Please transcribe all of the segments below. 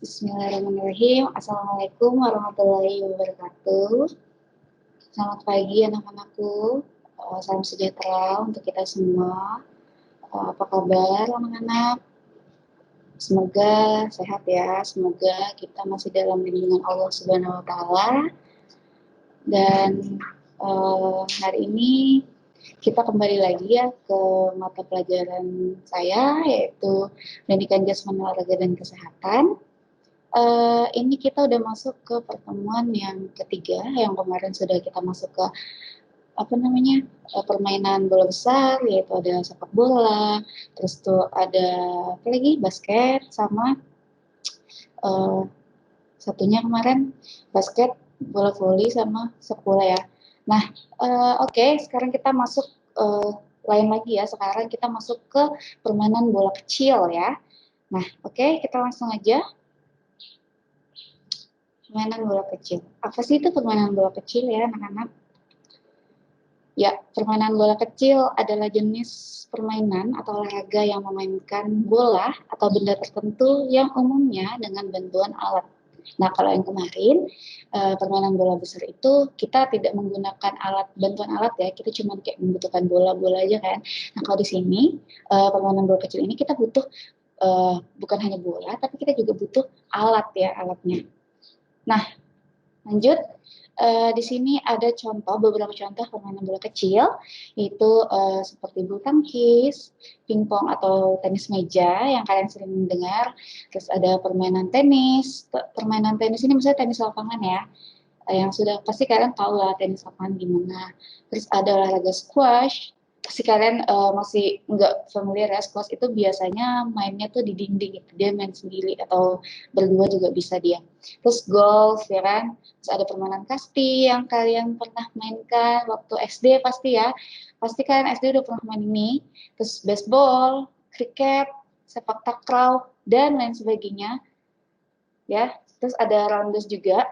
Bismillahirrahmanirrahim. Assalamualaikum warahmatullahi wabarakatuh. Selamat pagi anak-anakku. Salam sejahtera untuk kita semua. Apa kabar anak-anak? Semoga sehat ya. Semoga kita masih dalam lindungan Allah Subhanahu wa taala. Dan hari ini kita kembali lagi ya ke mata pelajaran saya, yaitu Pendidikan Jasmani, Olahraga dan Kesehatan. Ini kita udah masuk ke pertemuan yang ketiga, yang kemarin sudah kita masuk ke permainan bola besar, yaitu ada sepak bola, terus tuh ada apa lagi, basket, sama satunya kemarin basket, bola voli, sama sepak bola ya. Nah, oke, sekarang kita masuk lain lagi ya. Sekarang kita masuk ke permainan bola kecil ya. Nah, oke, kita langsung aja. Permainan bola kecil. Apa sih itu permainan bola kecil ya, anak-anak? Ya, permainan bola kecil adalah jenis permainan atau olahraga yang memainkan bola atau benda tertentu yang umumnya dengan bantuan alat. Nah, kalau yang kemarin, permainan bola besar itu kita tidak menggunakan bantuan alat ya, kita cuma kayak membutuhkan bola-bola aja kan. Nah, kalau di sini, permainan bola kecil ini kita butuh bukan hanya bola, tapi kita juga butuh alat ya, alatnya. Nah, lanjut. Di sini ada beberapa contoh permainan bola kecil, yaitu seperti bulu tangkis, pingpong atau tenis meja yang kalian sering dengar. Terus ada permainan tenis. Permainan tenis ini misalnya tenis lapangan ya, yang sudah pasti kalian tahu lah tenis lapangan gimana. Terus ada olahraga squash. Pasti kalian masih nggak familiar ya, squash itu biasanya mainnya tuh di dinding gitu. Dia main sendiri atau berdua juga bisa dia. Terus golf ya kan. Terus ada permainan kasti yang kalian pernah mainkan waktu SD pasti ya. Pasti kalian SD udah pernah main ini. Terus baseball, kriket, sepak takraw, dan lain sebagainya. Ya, terus ada rounders juga.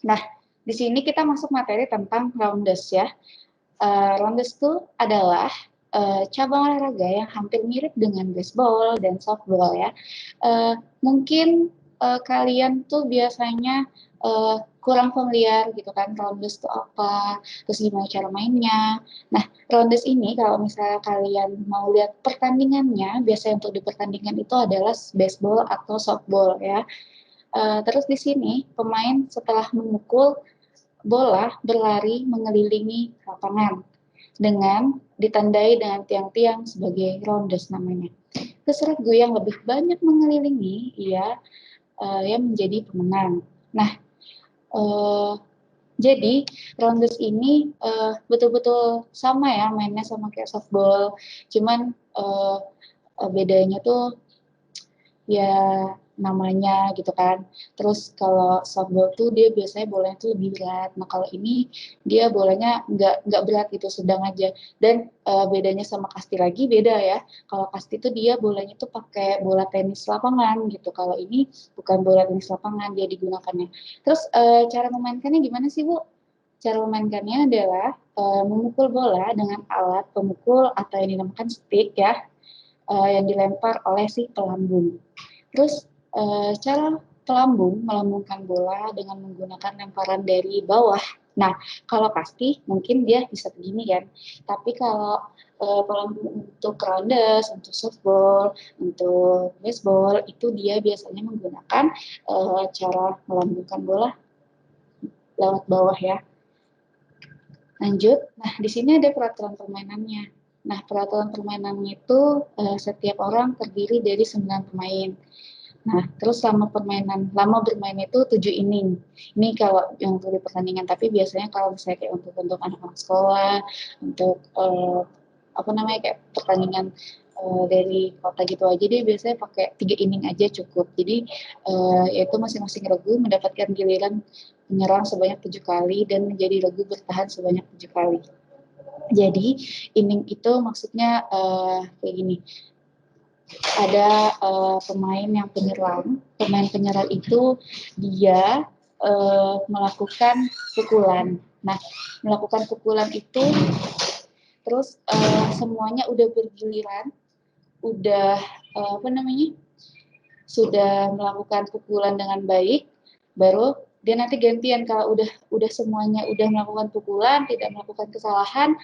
Nah, di sini kita masuk materi tentang rounders ya. Rounders itu adalah cabang olahraga yang hampir mirip dengan baseball dan softball ya. Mungkin kalian tuh biasanya kurang familiar gitu kan, rounders itu apa, terus gimana cara mainnya. Nah, rounders ini kalau misalnya kalian mau lihat pertandingannya, biasanya untuk di pertandingan itu adalah baseball atau softball ya. Terus di sini pemain setelah memukul bola berlari mengelilingi lapangan dengan ditandai dengan tiang-tiang sebagai rounders namanya. Terus regu yang lebih banyak mengelilingi yang menjadi pemenang. Nah, jadi rounders ini betul-betul sama ya, mainnya sama kayak softball, cuman bedanya tuh ya namanya gitu kan. Terus kalau softball tuh dia biasanya bolanya tuh lebih berat. Nah kalau ini dia bolanya nggak berat gitu, sedang aja. Dan bedanya sama kasti lagi beda ya. Kalau kasti tuh dia bolanya tuh pakai bola tenis lapangan gitu. Kalau ini bukan bola tenis lapangan dia digunakannya. Terus cara memainkannya gimana sih Bu? Cara memainkannya adalah memukul bola dengan alat pemukul atau yang dinamakan stick ya, yang dilempar oleh si pelambung. Terus cara pelambung melambungkan bola dengan menggunakan lemparan dari bawah. Nah, kalau kasti mungkin dia bisa begini kan. Tapi kalau pelambung untuk rounders, untuk softball, untuk baseball, itu dia biasanya menggunakan cara melambungkan bola lewat bawah ya. Lanjut. Nah, di sini ada peraturan permainannya. Nah, peraturan permainannya itu setiap orang terdiri dari 9 pemain. Nah, terus lama bermain itu 7 inning. Ini kalau yang untuk di pertandingan, tapi biasanya kalau misalnya kayak untuk anak-anak sekolah, untuk kayak pertandingan dari kota gitu aja, dia biasanya pakai 3 inning aja cukup. Jadi yaitu masing-masing regu mendapatkan giliran menyerang sebanyak 7 kali dan menjadi regu bertahan sebanyak 7 kali. Jadi inning itu maksudnya kayak gini. Ada pemain yang penyerang. Pemain penyerang itu dia melakukan pukulan. Nah, melakukan pukulan itu terus semuanya udah bergiliran, udah sudah melakukan pukulan dengan baik, baru dia nanti gantian kalau udah semuanya udah melakukan pukulan, tidak melakukan kesalahan,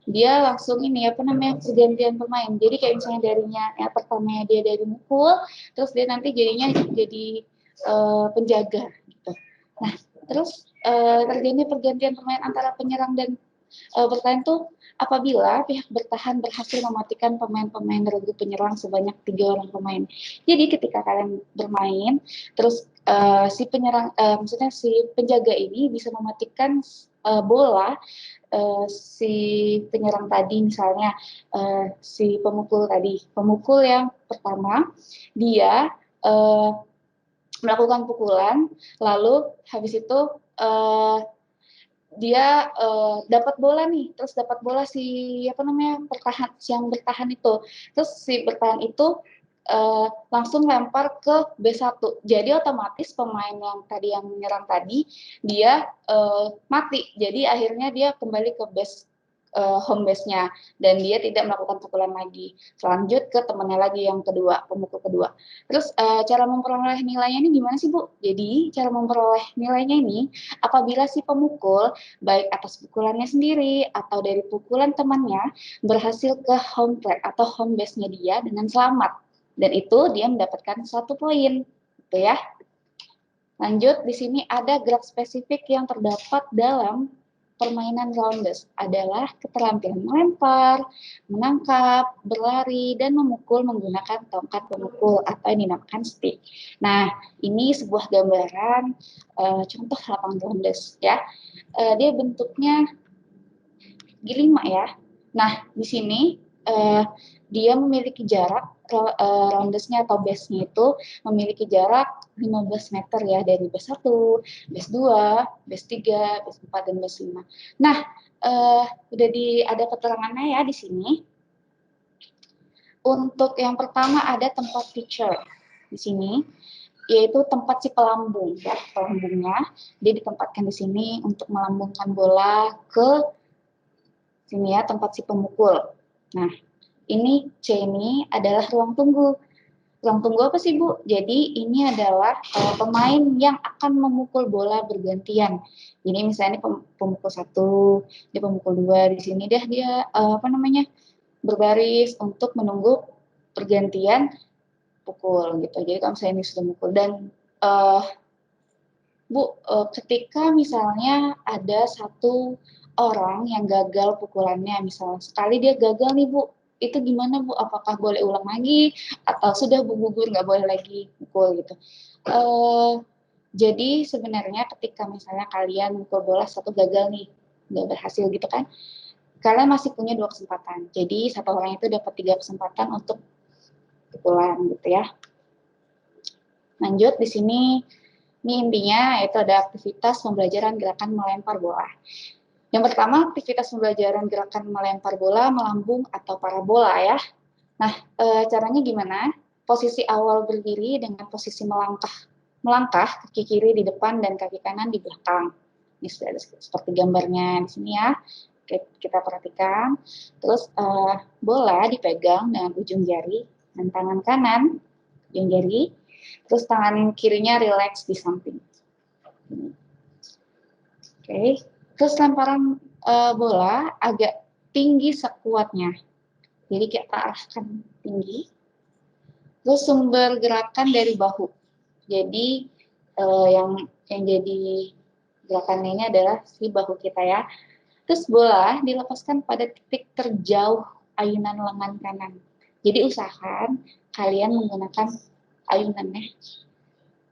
dia langsung ini apa namanya pergantian pemain. Jadi kayak misalnya darinya yang pertamanya dia dari mukul, terus dia nanti jadinya jadi penjaga gitu. Nah, terus terjadi pergantian pemain antara penyerang dan bertahan tuh apabila pihak bertahan berhasil mematikan pemain-pemain regu penyerang sebanyak 3 orang pemain. Jadi ketika kalian bermain, terus si penyerang, maksudnya si penjaga ini bisa mematikan bola si penyerang tadi, misalnya si pemukul yang pertama dia melakukan pukulan, lalu habis itu dia dapat bola nih, terus dapat bola si apa namanya yang bertahan itu, terus si bertahan itu langsung lempar ke B1. Jadi otomatis pemain yang menyerang tadi dia mati. Jadi akhirnya dia kembali ke home base-nya dan dia tidak melakukan pukulan lagi. Lanjut ke temannya lagi yang kedua, pemukul kedua. Terus cara memperoleh nilainya ini gimana sih, Bu? Jadi cara memperoleh nilainya ini apabila si pemukul baik atas pukulannya sendiri atau dari pukulan temannya berhasil ke home plate atau home base-nya dia dengan selamat. Dan itu dia mendapatkan 1 poin, gitu ya. Lanjut, di sini ada gerak spesifik yang terdapat dalam permainan rounders adalah keterampilan melempar, menangkap, berlari, dan memukul menggunakan tongkat pemukul atau yang dinamakan stick. Nah, ini sebuah gambaran contoh lapangan rounders ya. Dia bentuknya G5 ya. Nah, di sini dia memiliki jarak rounders-nya atau base-nya itu memiliki jarak 15 meter ya dari base 1, base 2, base 3, base 4 dan base 5. Nah, udah ada keterangannya ya di sini. Untuk yang pertama ada tempat pitcher di sini, yaitu tempat si pelambung ya, pelambungnya dia ditempatkan di sini untuk melambungkan bola ke sini ya, tempat si pemukul. Nah, ini C ini adalah ruang tunggu. Ruang tunggu apa sih, Bu? Jadi ini adalah pemain yang akan memukul bola bergantian. Jadi misalnya pemukul 1, dia pemukul 2, di sini dia apa namanya? Berbaris untuk menunggu pergantian pukul gitu. Jadi kalau misalnya ini sudah mukul dan Bu, ketika misalnya ada satu orang yang gagal pukulannya, misalnya sekali dia gagal nih Bu, itu gimana Bu? Apakah boleh ulang lagi atau sudah gugur nggak boleh lagi pukul gitu? Jadi sebenarnya ketika misalnya kalian pukul bola satu gagal nih, nggak berhasil gitu kan, kalian masih punya 2 kesempatan. Jadi satu orang itu dapat 3 kesempatan untuk pukulan gitu ya. Lanjut di sini. Ini intinya yaitu ada aktivitas pembelajaran gerakan melempar bola. Yang pertama, aktivitas pembelajaran gerakan melempar bola, melambung, atau parabola ya. Nah, caranya gimana? Posisi awal berdiri dengan posisi melangkah kaki kiri di depan dan kaki kanan di belakang. Ini sudah ada seperti gambarnya di sini ya. Kita perhatikan. Terus bola dipegang dengan ujung jari dan tangan kanan ujung jari. Terus tangan kirinya relax di samping. Oke. Terus lemparan bola agak tinggi sekuatnya. Jadi kita arahkan tinggi. Terus sumber gerakan dari bahu. Jadi yang jadi gerakannya ini adalah si bahu kita ya. Terus bola dilepaskan pada titik terjauh ayunan lengan kanan. Jadi usahakan kalian menggunakan ayunannya.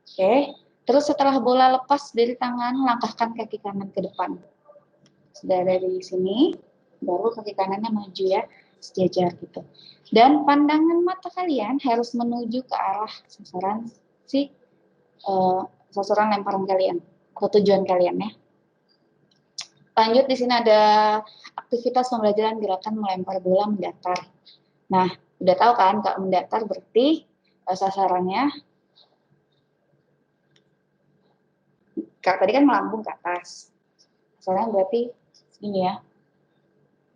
Oke. Terus setelah bola lepas dari tangan, langkahkan kaki kanan ke depan. Sudah dari sini, baru kaki kanannya maju ya, sejajar gitu. Dan pandangan mata kalian harus menuju ke arah sasaran sasaran lemparan kalian, atau tujuan kalian ya. Lanjut di sini ada aktivitas pembelajaran gerakan melempar bola mendatar. Nah, udah tahu kan kalau mendatar berarti sasarannya tadi kan melambung ke atas. Sasarannya berarti ini ya,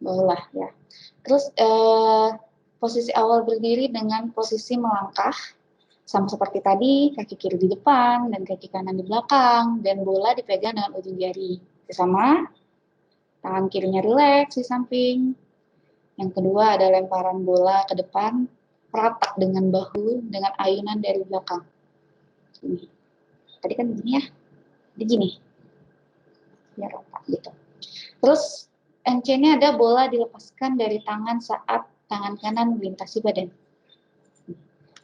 bawah ya. Terus posisi awal berdiri dengan posisi melangkah Sama seperti tadi, kaki kiri di depan dan kaki kanan di belakang, dan bola dipegang dengan ujung jari. Sama, tangan kirinya rileks di samping. Yang kedua ada lemparan bola ke depan, rata dengan bahu, dengan ayunan dari belakang. Ini. Tadi kan begini ya, begini. Biar rata gitu. Terus NC-nya ada bola dilepaskan dari tangan saat tangan kanan melintasi badan.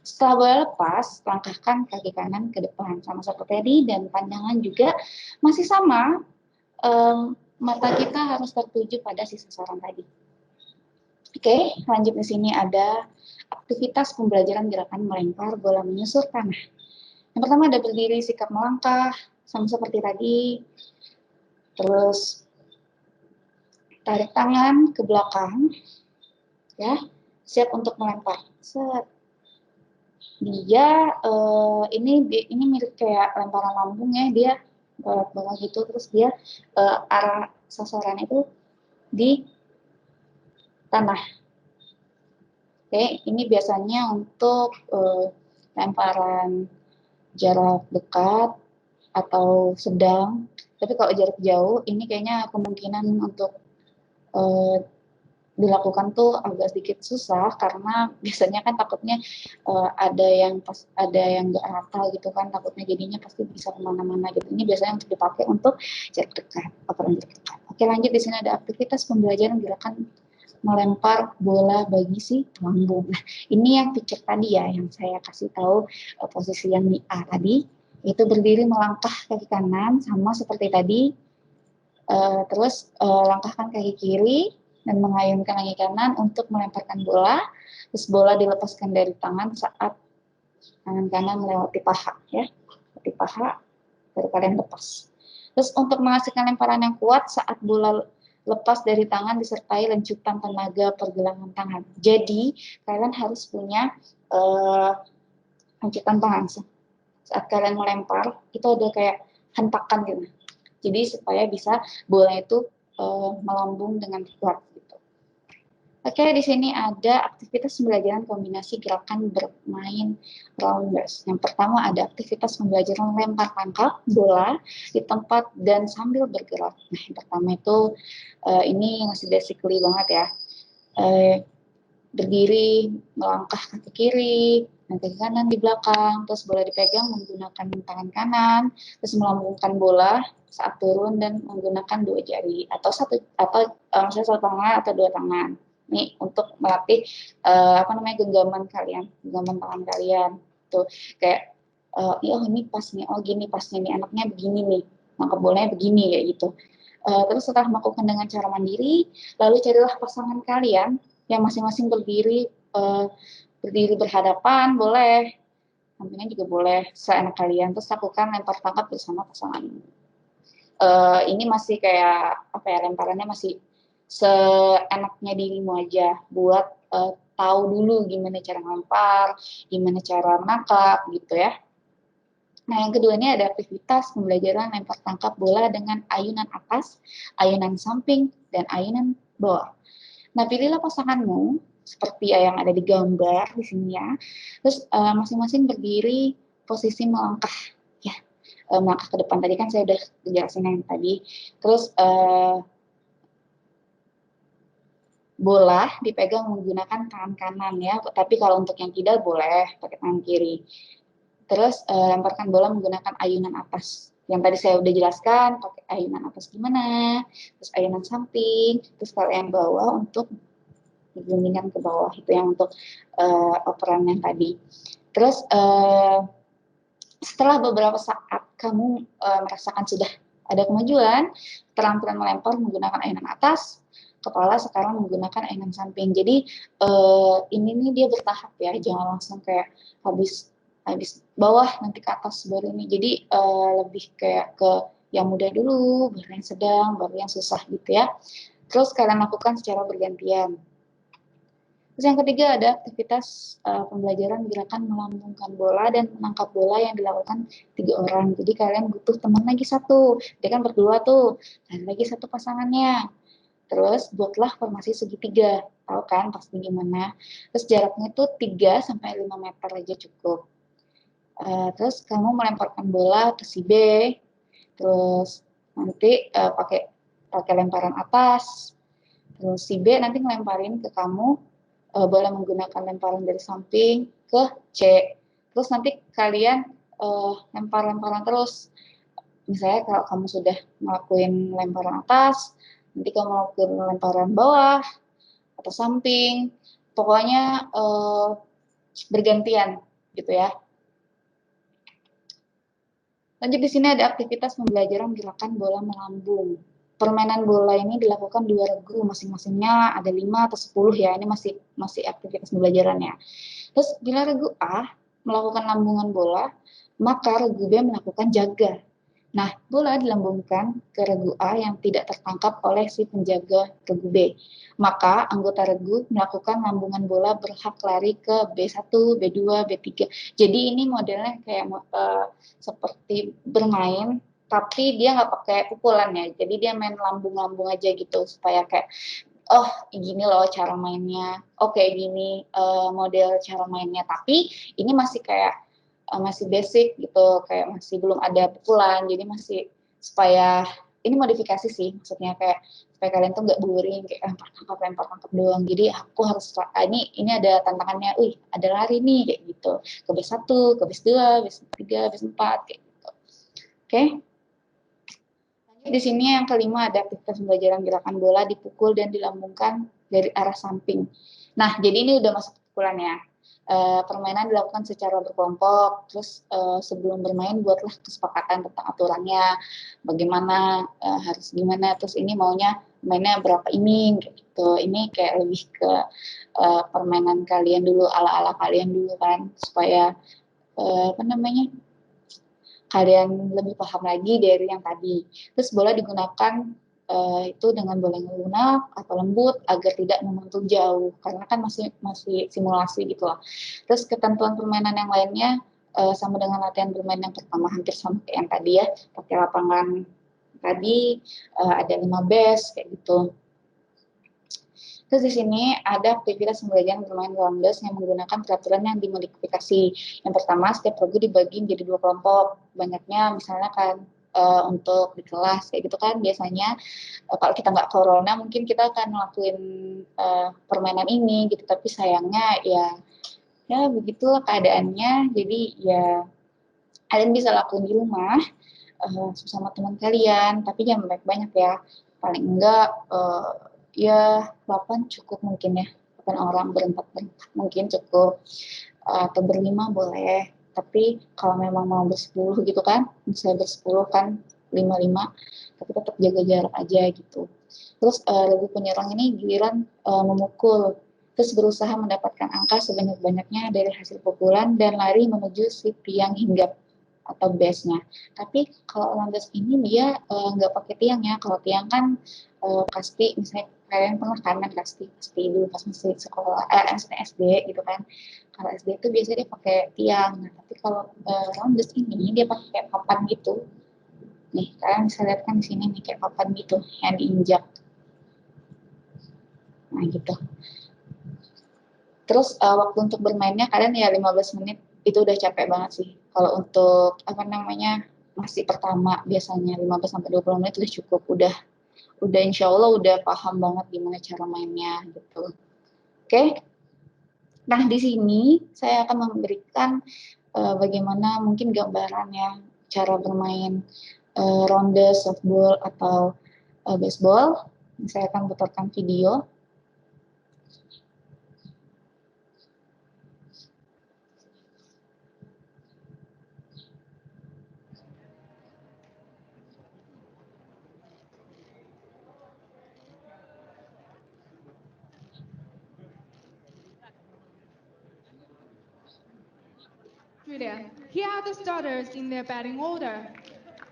Setelah bola lepas, langkahkan kaki kanan ke depan. Sama seperti tadi, dan pandangan juga masih sama. Mata kita harus tertuju pada si sasaran tadi. Oke, lanjut di sini ada aktivitas pembelajaran gerakan melempar bola menyusur tanah. Yang pertama ada berdiri, sikap melangkah, sama seperti tadi. Terus tarik tangan ke belakang, ya, siap untuk melempar. Set. Dia ini mirip kayak lemparan lambung ya, dia bawah gitu, terus dia arah sasaran itu di tanah. Oke, ini biasanya untuk lemparan jarak dekat atau sedang. Tapi kalau jarak jauh, ini kayaknya kemungkinan untuk dilakukan tuh agak sedikit susah, karena biasanya kan takutnya ada yang nggak rata gitu kan, takutnya jadinya pasti bisa kemana-mana gitu. Ini biasanya untuk dipakai untuk jarak dekat, lemparan jarak dekat. Oke, lanjut di sini ada aktivitas pembelajaran gerakan melempar bola bagi si lambung. Nah, ini yang picture tadi ya, yang saya kasih tahu posisi yang di A tadi, itu berdiri melangkah kaki kanan sama seperti tadi. Terus langkahkan kaki kiri dan mengayunkan kaki kanan untuk melemparkan bola. Terus bola dilepaskan dari tangan saat tangan kanan melewati paha, ya, melewati paha baru kalian lepas. Terus untuk menghasilkan lemparan yang kuat saat bola lepas dari tangan disertai lencutan tenaga pergelangan tangan. Jadi kalian harus punya lencutan tangan. Saat kalian melempar itu ada kayak hentakan gitu. Jadi supaya bisa bola itu melambung dengan kuat gitu. Oke, di sini ada aktivitas pembelajaran kombinasi gerakan bermain rounders. Yang pertama ada aktivitas pembelajaran lempar tangkap bola di tempat dan sambil bergerak. Nah, yang pertama itu ini masih basically banget ya. Berdiri, melangkah kaki kiri, kaki kanan di belakang, terus bola dipegang menggunakan tangan kanan, terus melambungkan bola saat turun dan menggunakan dua jari atau misalnya satu tangan atau dua tangan. Ini untuk melatih genggaman kalian, genggaman tangan kalian. Tuh kayak oh ini pas nih, oh gini pasnya nih, anaknya begini nih, nangkep bolanya begini kayak gitu. Terus setelah melakukan dengan cara mandiri, lalu carilah pasangan kalian yang masing-masing berdiri berhadapan, boleh, sampingan juga boleh, seenak kalian. Terus lakukan lempar tangkap bersama pasangan. Ini masih kayak apa ya, lemparannya masih seenaknya dirimu aja, buat tahu dulu gimana cara melempar, gimana cara menangkap gitu ya. Nah, yang kedua ini ada aktivitas pembelajaran lempar tangkap bola dengan ayunan atas, ayunan samping, dan ayunan bawah. Nah, pilihlah pasanganmu seperti yang ada di gambar di sini ya. Terus masing-masing berdiri posisi melangkah ya. Melangkah ke depan, tadi kan saya udah jelasin yang tadi. Terus bola dipegang menggunakan tangan kanan ya, tapi kalau untuk yang tidak boleh pakai tangan kiri. Terus lemparkan bola menggunakan ayunan atas. Yang tadi saya udah jelaskan, pakai ayunan atas gimana, terus ayunan samping, terus kalau yang bawah untuk digelindingkan ke bawah, itu yang untuk operan yang tadi. Terus setelah beberapa saat kamu merasakan sudah ada kemajuan, keterampilan melempar menggunakan ayunan atas, kepala sekarang menggunakan ayunan samping. Jadi ini nih dia bertahap ya, jangan langsung kayak habis bawah nanti ke atas baru ini. Jadi lebih kayak ke yang mudah dulu, baru yang sedang, baru yang susah gitu ya. Terus kalian lakukan secara bergantian. Terus yang ketiga ada aktivitas pembelajaran gerakan melambungkan bola dan menangkap bola yang dilakukan 3 orang. Jadi kalian butuh teman lagi satu. Dia kan berdua tuh, dan lagi satu pasangannya. Terus buatlah formasi segitiga. Tahu kan pasti gimana. Terus jaraknya itu 3 sampai 5 meter aja cukup. Terus kamu melemparkan bola ke si B, terus nanti pakai lemparan atas, terus si B nanti ngelemparin ke kamu, boleh menggunakan lemparan dari samping ke C. Terus nanti kalian lempar-lemparan terus. Misalnya kalau kamu sudah ngelakuin lemparan atas, nanti kamu ngelakuin lemparan bawah atau samping, pokoknya bergantian gitu ya. Lanjut di sini ada aktivitas pembelajaran gerakan bola melambung. Permainan bola ini dilakukan 2 regu, masing-masingnya ada 5 atau 10 ya. Ini masih aktivitas pembelajarannya. Terus bila regu A melakukan lambungan bola, maka regu B melakukan jaga. Nah, bola dilambungkan ke regu A yang tidak tertangkap oleh si penjaga regu B. Maka anggota regu melakukan lambungan bola berhak lari ke B1, B2, B3. Jadi ini modelnya kayak seperti bermain, tapi dia nggak pakai pukulan ya. Jadi dia main lambung-lambung aja gitu, supaya kayak, oh gini loh cara mainnya, oke gini model cara mainnya. Tapi ini masih kayak masih basic gitu, kayak masih belum ada pukulan, jadi masih supaya ini modifikasi sih, maksudnya kayak supaya kalian tuh nggak boring kayak lempar tangkap doang. Jadi aku harus ini ada tantangannya, ada lari nih kayak gitu, ke B1, ke B2, B3, B4 kayak gitu. Oke. Di sini yang kelima ada aktivitas pembelajaran gerakan bola dipukul dan dilambungkan dari arah samping. Nah, jadi ini udah masuk pukulan ya. Permainan dilakukan secara berkelompok, terus sebelum bermain buatlah kesepakatan tentang aturannya, bagaimana harus gimana, terus ini maunya mainnya berapa inning gitu. Ini kayak lebih ke permainan kalian dulu, ala-ala kalian dulu kan, supaya apa namanya, kalian lebih paham lagi dari yang tadi. Terus bola digunakan itu dengan bola yang lunak atau lembut agar tidak memantul jauh, karena kan masih simulasi gitu loh. Terus ketentuan permainan yang lainnya sama dengan latihan bermain yang pertama, hampir sama kayak yang tadi ya, pakai lapangan tadi, ada 5 base kayak gitu. Terus di sini ada aktivitas pembelajaran bermain rounders yang menggunakan peraturan yang dimodifikasi. Yang pertama, setiap regu dibagi menjadi 2 kelompok. Banyaknya misalnya kan untuk di kelas kayak gitu kan, biasanya kalau kita nggak corona mungkin kita akan ngelakuin permainan ini gitu, tapi sayangnya ya begitulah keadaannya. Jadi ya kalian bisa lakuin di rumah sama teman kalian, tapi jangan banyak-banyak ya. Paling enggak ya 8 cukup mungkin ya. 8 orang berempat mungkin cukup, atau berlima boleh. Tapi kalau memang mau bersepuluh gitu kan, misalnya bersepuluh kan 5-5, tapi tetap jaga jarak aja gitu. Terus regu penyerang ini giliran memukul, terus berusaha mendapatkan angka sebanyak-banyaknya dari hasil pukulan dan lari menuju si tiang hinggap atau base-nya. Tapi kalau landas ini dia nggak pakai tiang ya. Kalau tiang kan pasti, misalnya kalian pernah kan pasti dulu pas masih sekolah SD gitu kan. Kalau SD itu biasanya dia pakai tiang. Nah, tapi kalau rounders ini dia pakai papan gitu. Nih, kalian bisa lihat kan di sini nih kayak papan gitu yang diinjak. Nah, gitu. Terus waktu untuk bermainnya kalian ya 15 menit itu udah capek banget sih. Kalau untuk apa namanya masih pertama biasanya 15 sampai 20 menit udah cukup, udah insya Allah udah paham banget gimana cara mainnya gitu. Oke. Nah, di sini saya akan memberikan bagaimana mungkin gambaran ya cara bermain ronde softball atau baseball. Saya akan putarkan video. Julia, here are the starters in their batting order.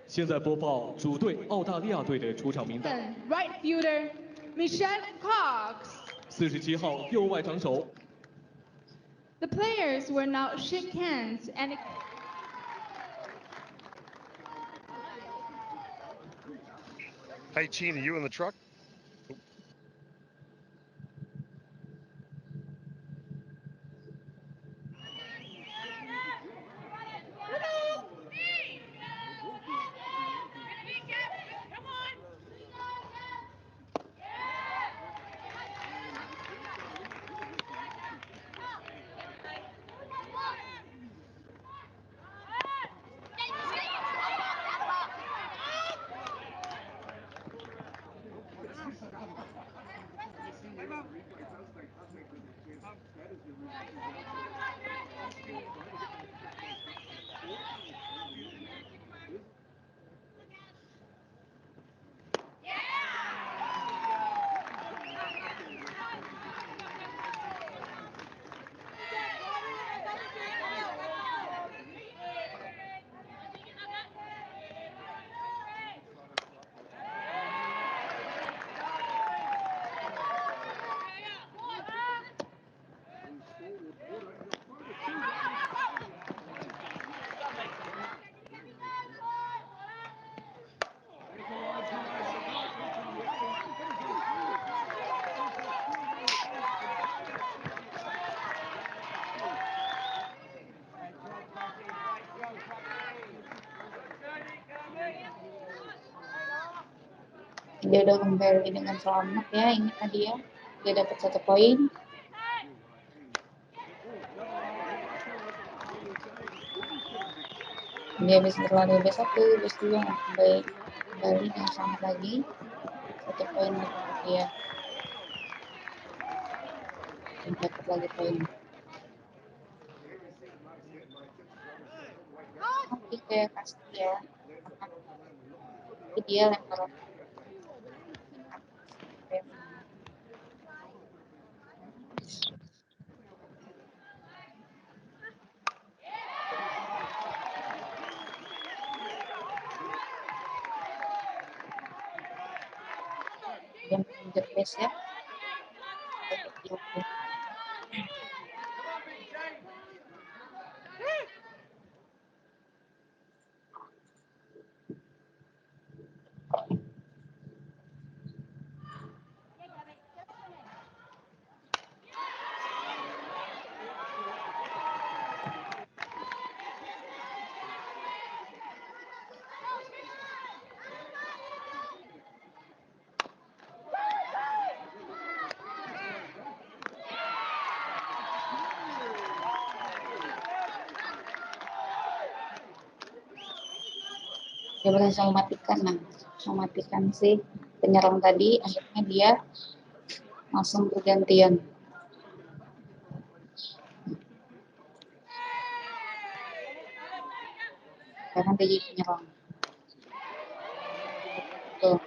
现在播报主队澳大利亚队的出场名单。Right fielder Michelle Cox. 47号右外长手。The players will now shake hands and. Hey, Chin, are you in the truck? Dia udah kembali dengan selamat ya, ini tadi ya. Dia dapat 1 poin. Dia bisa berlari B1, B2 kembali dengan selamat lagi. 1 poin lagi untuk dia. Dan dapat lagi poin. Oke, kayak pasti ya. Tapi dia lempar dia menginjak base ya. Oke. Dia berhasil mematikan si penyerang tadi. Akhirnya dia langsung bergantian. Karena dia jadi penyerang. Tuh.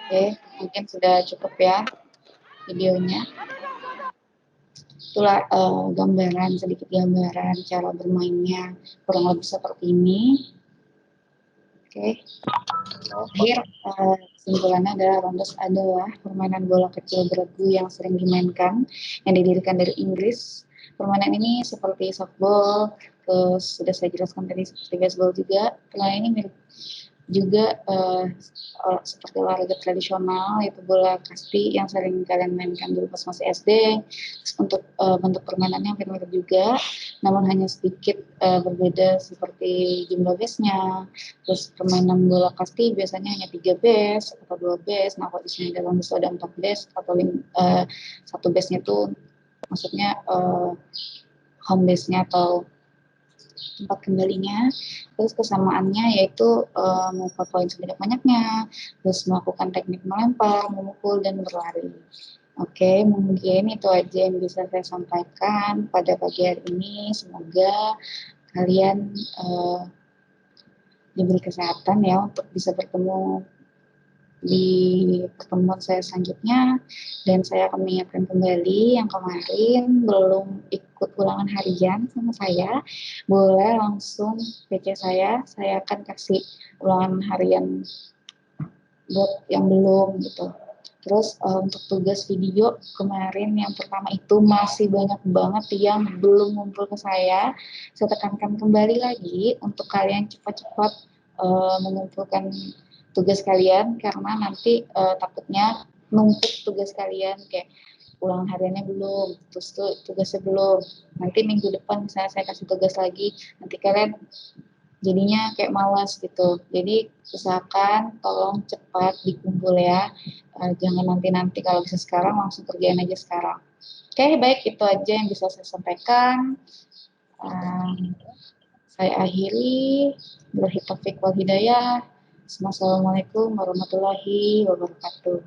Oke, mungkin sudah cukup ya videonya. Itulah sedikit gambaran cara bermainnya kurang lebih seperti ini. Oke. Terakhir, kesimpulannya adalah permainan bola kecil beregu yang sering dimainkan, yang didirikan dari Inggris. Permainan ini seperti softball, terus sudah saya jelaskan tadi seperti baseball juga. Permainan ini mirip juga seperti olahraga tradisional, yaitu bola kasti yang sering kalian mainkan dulu pas masih SD. Terus untuk bentuk permainannya hampir mirip juga, namun hanya sedikit berbeda seperti jumlah base-nya. Terus permainan bola kasti biasanya hanya 3 base atau 2 base. Nah, kalau di sini dalam base ada 4 base atau 1 base-nya itu maksudnya home base-nya atau tempat kembalinya. Terus kesamaannya yaitu membuat poin sebanyak-banyaknya, terus melakukan teknik melempar, memukul, dan berlari. Oke, mungkin itu aja yang bisa saya sampaikan pada pagi hari ini. Semoga kalian diberi kesehatan ya untuk bisa bertemu di pertemuan saya selanjutnya, dan saya akan mengingatkan kembali yang kemarin belum ikut ulangan harian sama saya, boleh langsung PC saya akan kasih ulangan harian buat yang belum gitu. Terus untuk tugas video kemarin yang pertama itu masih banyak banget yang belum ngumpul ke saya tekankan kembali lagi untuk kalian cepat-cepat mengumpulkan tugas kalian, karena nanti takutnya numpuk tugas kalian, kayak ulangan hariannya belum, terus tugasnya belum, nanti minggu depan misalnya saya kasih tugas lagi, nanti kalian jadinya kayak malas gitu. Jadi usahakan tolong cepat dikumpul ya, jangan nanti-nanti, kalau bisa sekarang langsung kerjain aja sekarang. Oke, baik, itu aja yang bisa saya sampaikan. Saya akhiri. Billahi taufiq wal hidayah. Assalamualaikum warahmatullahi wabarakatuh.